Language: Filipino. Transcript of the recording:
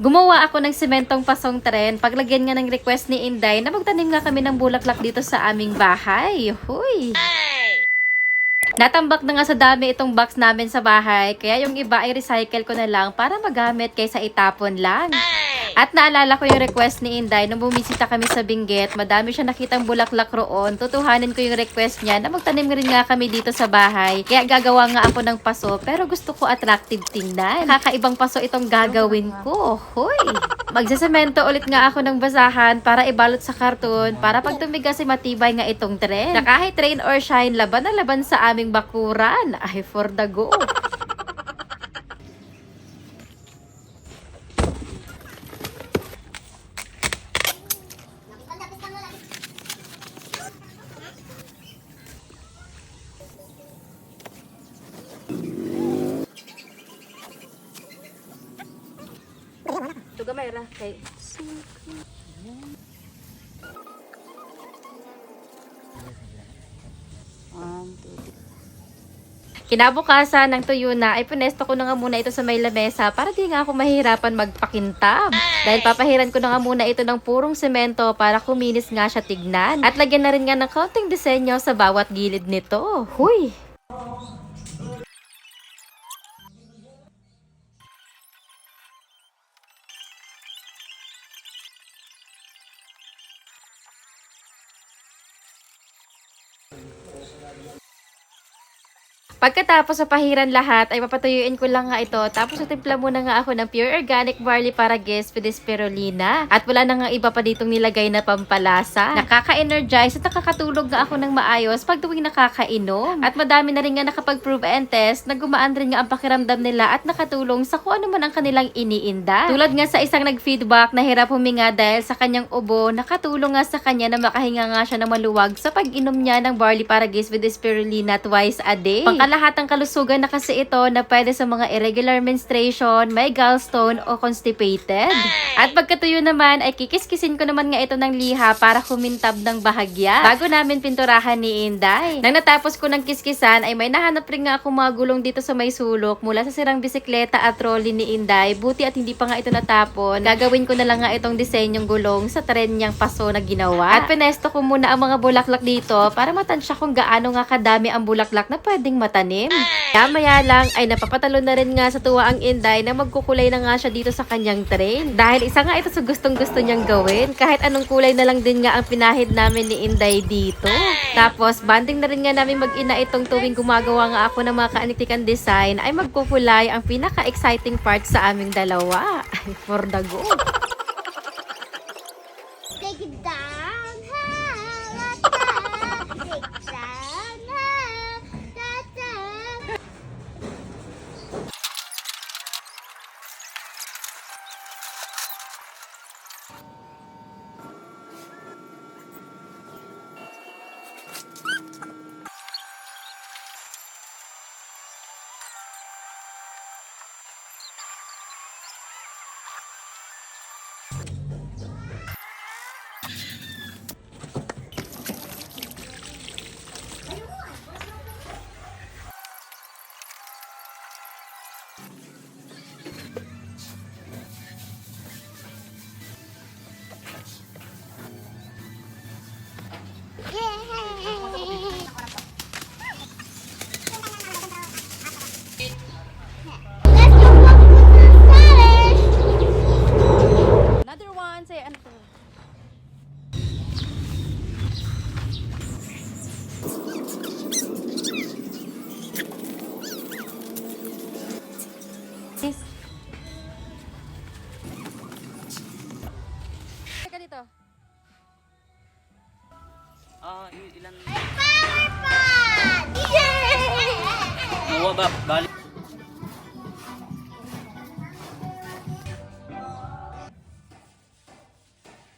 Gumawa ako ng sementong pasong tren. Paglagyan nga ng request ni Inday na magtanim nga kami ng bulaklak dito sa aming bahay. Huy! Natambak na nga sa dami itong box namin sa bahay, kaya yung iba ay recycle ko na lang para magamit kaysa itapon lang. At naalala ko yung request ni Inday nung bumisita kami sa Benguet, madami siya nakitang bulaklak roon. Tutuhanin ko yung request niya na magtanim rin nga kami dito sa bahay. Kaya gagawa nga ako ng paso, pero gusto ko attractive tingnan. Kakaibang paso itong gagawin ko. Hoy! Magsasemento ulit nga ako ng basahan para ibalot sa karton para pag tumigas ay matibay nga itong tren. Na kahit rain or shine, laban na laban sa aming bakuran. Ay, for the go! Ito gamay ra kay kinabukasan ng tuyo na ay punesto ko na nga muna ito sa may lamesa para di nga ako mahirapan magpakintab. Dahil papahiran ko na nga muna ito ng purong semento para kuminis nga siya tignan. At lagyan na rin nga ng kaunting disenyo sa bawat gilid nito. Huy! Pagkatapos sa pahiran lahat, ay papatuyuin ko lang nga ito. Tapos natimpla muna nga ako ng pure organic barley para with spirulina. At wala na nga iba pa ditong nilagay na pampalasa. Nakaka-energize at nakakatulog nga ako ng maayos pag tuwing nakakainom. At madami na rin nga nakapag-prove and test na gumaan rin nga ang pakiramdam nila at nakatulong sa kung ano man ang kanilang iniinda. Tulad nga sa isang nag-feedback na hirap huminga dahil sa kanyang ubo, nakatulong nga sa kanya na makahinga nga siya ng maluwag sa pag-inom niya ng barley para with spirulina twice a day. Lahat ng kalusugan na kasi ito na pwede sa mga irregular menstruation, may gallstone o constipated. At pagkatuyo naman ay kikiskisin ko naman nga ito ng liha para kumintab ng bahagya bago namin pinturahan ni Inday. Nang natapos ko ng kiskisan ay may nahanap rin nga ako mga gulong dito sa may sulok mula sa sirang bisikleta at trolley ni Inday. Buti at hindi pa nga ito natapon. Gagawin ko na lang nga itong disenyong gulong sa tren niyang paso na ginawa. At pinesto ko muna ang mga bulaklak dito para matansya kung gaano nga kadami ang bulaklak na pwedeng matanim. Maya lang ay napapatalo na rin nga sa tuwa ang Inday na magkukulay na nga siya dito sa kanyang train. Dahil isa nga ito sa gustong-gusto niyang gawin. Kahit anong kulay na lang din nga ang pinahid namin ni Inday dito. Tapos, banding na rin nga namin mag-ina itong tuwing gumagawa nga ako ng mga kaanitikan design ay magkukulay ang pinaka-exciting part sa aming dalawa. Ay, for the go! Take it down, ha, la, ta. Take it down, ha, ta, ta. Another one, say ano to? Yes. Teka dito. Ilan? Power Pod! Yay! Nawa ba? Balik.